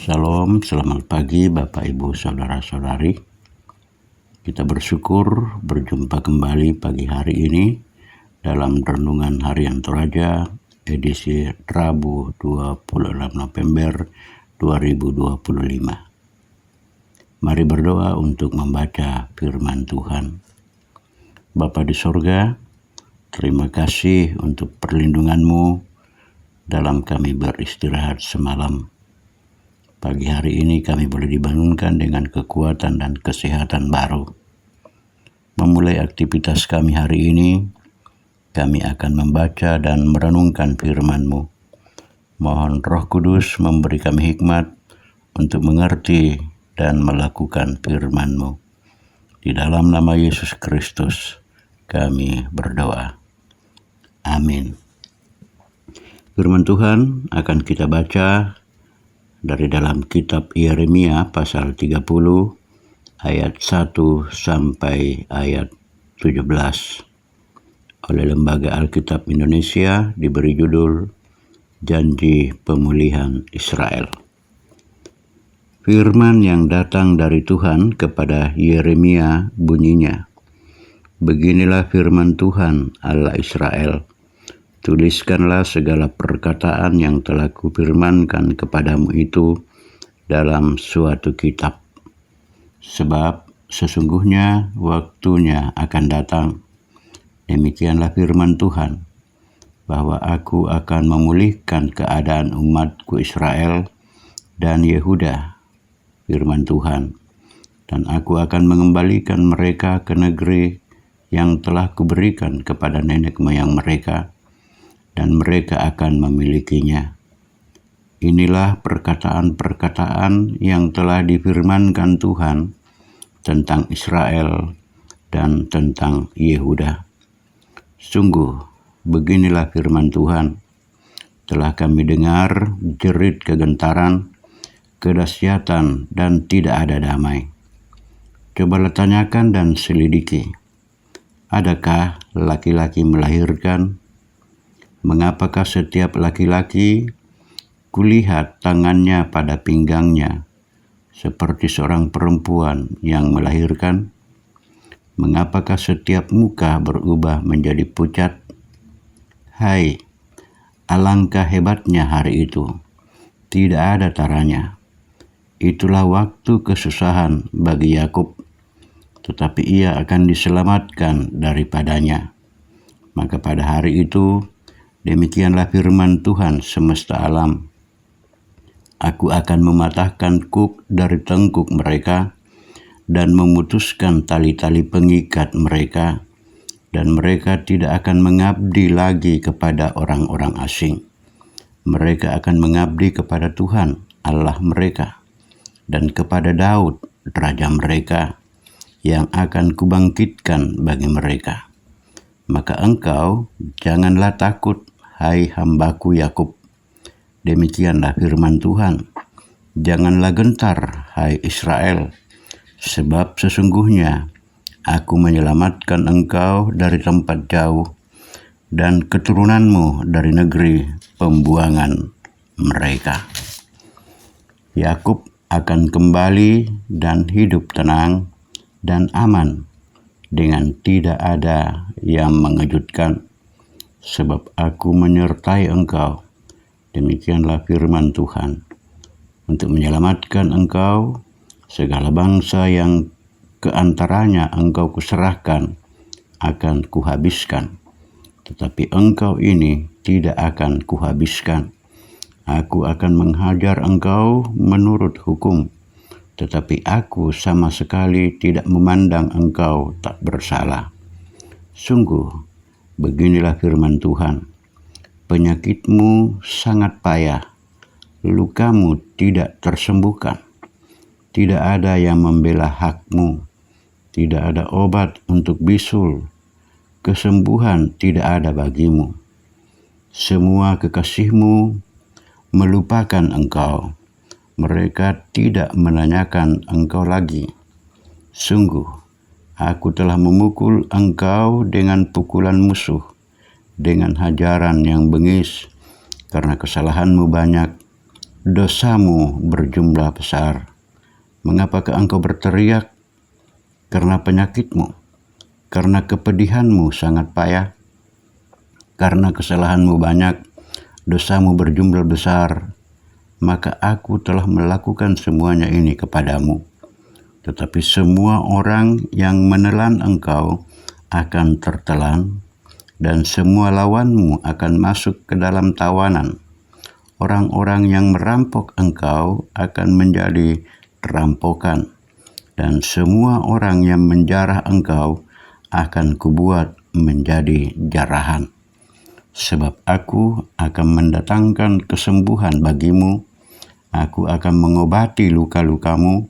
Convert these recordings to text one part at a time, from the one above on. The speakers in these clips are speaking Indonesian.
Shalom, selamat pagi Bapak Ibu Saudara-saudari. Kita bersyukur berjumpa kembali pagi hari ini dalam Renungan Harian Toraja edisi Rabu 26 November 2025. Mari berdoa untuk membaca firman Tuhan. Bapa di sorga, terima kasih untuk perlindungan-Mu dalam kami beristirahat semalam. Pagi hari ini kami boleh dibangunkan dengan kekuatan dan kesehatan baru. Memulai aktivitas kami hari ini, kami akan membaca dan merenungkan firman-Mu. Mohon Roh Kudus memberi kami hikmat untuk mengerti dan melakukan firman-Mu. Di dalam nama Yesus Kristus, kami berdoa. Amin. Firman Tuhan akan kita baca dari dalam kitab Yeremia pasal 30 ayat 1 sampai ayat 17. Oleh Lembaga Alkitab Indonesia diberi judul Janji Pemulihan Israel. Firman yang datang dari Tuhan kepada Yeremia bunyinya, "Beginilah firman Tuhan Allah Israel. Tuliskanlah segala perkataan yang telah kupirmankan kepadamu itu dalam suatu kitab. Sebab sesungguhnya waktunya akan datang, demikianlah firman Tuhan, bahwa aku akan memulihkan keadaan umatku Israel dan Yehuda, firman Tuhan, dan aku akan mengembalikan mereka ke negeri yang telah kuberikan kepada nenek moyang mereka, dan mereka akan memilikinya. Inilah perkataan-perkataan yang telah difirmankan Tuhan tentang Israel dan tentang Yehuda. Sungguh, beginilah firman Tuhan, telah kami dengar jerit kegentaran, kedahsyatan, dan tidak ada damai. Cobalah tanyakan dan selidiki, adakah laki-laki melahirkan? Mengapakah setiap laki-laki kulihat tangannya pada pinggangnya seperti seorang perempuan yang melahirkan? Mengapakah setiap muka berubah menjadi pucat? Hai, alangkah hebatnya hari itu, tidak ada taranya. Itulah waktu kesusahan bagi Yakub, tetapi ia akan diselamatkan daripadanya. Maka pada hari itu, demikianlah firman Tuhan semesta alam. Aku akan mematahkan kuk dari tengkuk mereka dan memutuskan tali-tali pengikat mereka, dan mereka tidak akan mengabdi lagi kepada orang-orang asing. Mereka akan mengabdi kepada Tuhan Allah mereka dan kepada Daud raja mereka yang akan kubangkitkan bagi mereka. Maka engkau janganlah takut, hai hambaku Yakub. Demikianlah firman Tuhan. Janganlah gentar, hai Israel, sebab sesungguhnya aku menyelamatkan engkau dari tempat jauh dan keturunanmu dari negeri pembuangan mereka. Yakub akan kembali dan hidup tenang dan aman dengan tidak ada yang mengejutkan, sebab aku menyertai engkau, demikianlah firman Tuhan, untuk menyelamatkan engkau. Segala bangsa yang keantaranya engkau kuserahkan akan kuhabiskan, tetapi engkau ini tidak akan kuhabiskan. Aku akan menghajar engkau menurut hukum, tetapi aku sama sekali tidak memandang engkau tak bersalah. Sungguh, beginilah firman Tuhan, penyakitmu sangat payah, lukamu tidak tersembuhkan. Tidak ada yang membela hakmu, tidak ada obat untuk bisul, kesembuhan tidak ada bagimu. Semua kekasihmu melupakan engkau, mereka tidak menanyakan engkau lagi. Sungguh, aku telah memukul engkau dengan pukulan musuh, dengan hajaran yang bengis, karena kesalahanmu banyak dosamu berjumlah besar. Mengapakah engkau berteriak karena penyakitmu, karena kepedihanmu sangat payah, karena kesalahanmu banyak, dosamu berjumlah besar, maka aku telah melakukan semuanya ini kepadamu. Tetapi semua orang yang menelan engkau akan tertelan, dan semua lawanmu akan masuk ke dalam tawanan. Orang-orang yang merampok engkau akan menjadi rampokan, dan semua orang yang menjarah engkau akan kubuat menjadi jarahan. Sebab aku akan mendatangkan kesembuhan bagimu, aku akan mengobati luka-lukamu,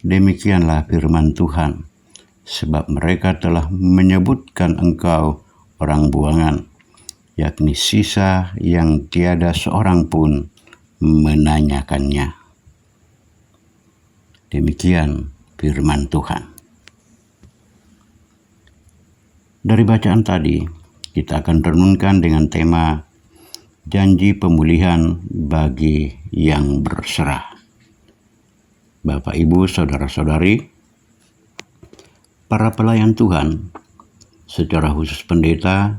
demikianlah firman Tuhan. Sebab mereka telah menyebutkan engkau orang buangan, yakni sisa yang tiada seorang pun menanyakannya. Demikian firman Tuhan. Dari bacaan tadi, kita akan renungkan dengan tema janji pemulihan bagi yang berserah. Bapak, Ibu, Saudara-saudari, para pelayan Tuhan, secara khusus pendeta,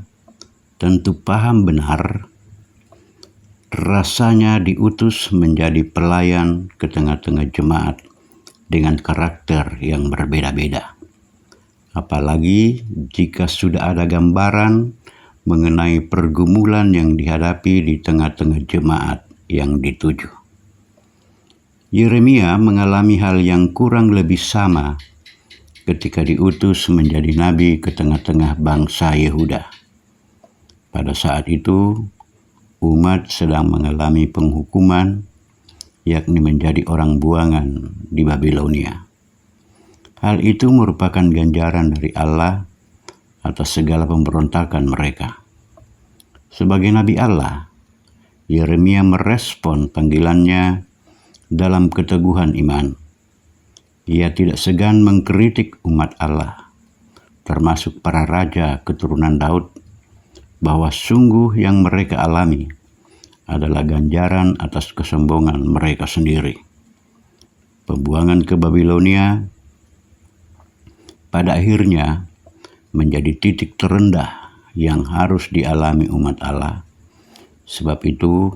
tentu paham benar rasanya diutus menjadi pelayan ke tengah-tengah jemaat dengan karakter yang berbeda-beda. Apalagi jika sudah ada gambaran mengenai pergumulan yang dihadapi di tengah-tengah jemaat yang dituju. Yeremia mengalami hal yang kurang lebih sama ketika diutus menjadi nabi ke tengah-tengah bangsa Yehuda. Pada saat itu, umat sedang mengalami penghukuman, yakni menjadi orang buangan di Babilonia. Hal itu merupakan ganjaran dari Allah atas segala pemberontakan mereka. Sebagai nabi Allah, Yeremia merespon panggilannya dalam keteguhan iman. Ia tidak segan mengkritik umat Allah, termasuk para raja keturunan Daud, bahwa sungguh yang mereka alami adalah ganjaran atas kesombongan mereka sendiri. Pembuangan ke Babilonia pada akhirnya menjadi titik terendah yang harus dialami umat Allah. Sebab itu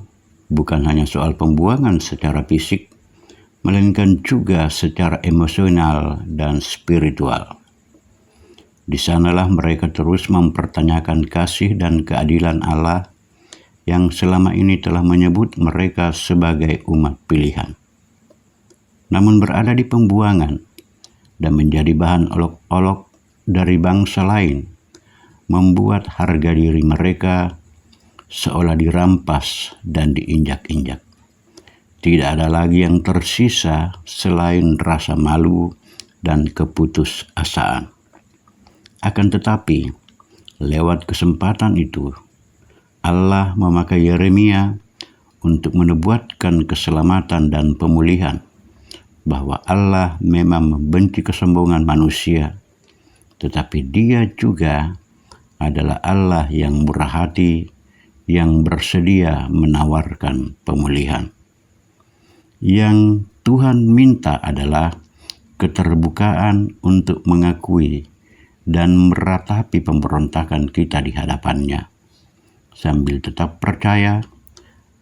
bukan hanya soal pembuangan secara fisik, melainkan juga secara emosional dan spiritual. Di sanalah mereka terus mempertanyakan kasih dan keadilan Allah yang selama ini telah menyebut mereka sebagai umat pilihan. Namun berada di pembuangan dan menjadi bahan olok-olok dari bangsa lain membuat harga diri mereka seolah dirampas dan diinjak-injak. Tidak ada lagi yang tersisa selain rasa malu dan keputusasaan. Akan tetapi, lewat kesempatan itu, Allah memakai Yeremia untuk menubuatkan keselamatan dan pemulihan, bahwa Allah memang membenci kesombongan manusia, tetapi Dia juga adalah Allah yang murah hati, yang bersedia menawarkan pemulihan. Yang Tuhan minta adalah keterbukaan untuk mengakui dan meratapi pemberontakan kita di hadapannya, sambil tetap percaya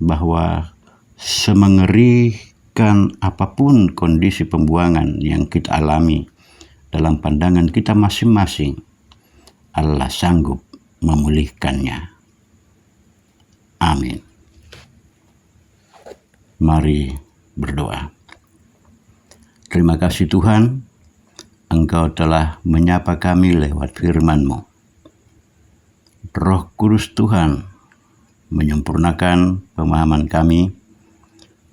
bahwa semengerikan apapun kondisi pembuangan yang kita alami dalam pandangan kita masing-masing, Allah sanggup memulihkannya. Amin. Mari berdoa. Terima kasih Tuhan, Engkau telah menyapa kami lewat firman-Mu. Roh Kudus Tuhan menyempurnakan pemahaman kami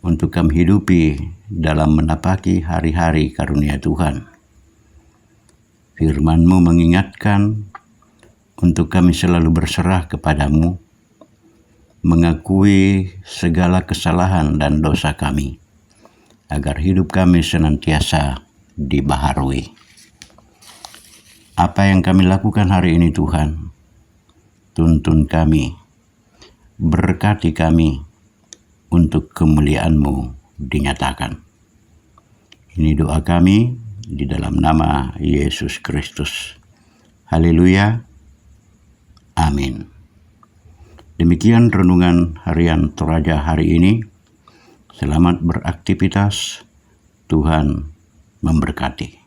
untuk kami hidupi dalam menapaki hari-hari karunia Tuhan. Firman-Mu mengingatkan untuk kami selalu berserah kepadamu, mengakui segala kesalahan dan dosa kami, agar hidup kami senantiasa dibaharui. Apa yang kami lakukan hari ini Tuhan, tuntun kami, berkati kami, untuk kemuliaan-Mu dinyatakan. Ini doa kami di dalam nama Yesus Kristus. Haleluya. Amin. Demikian renungan harian Toraja hari ini. Selamat beraktivitas. Tuhan memberkati.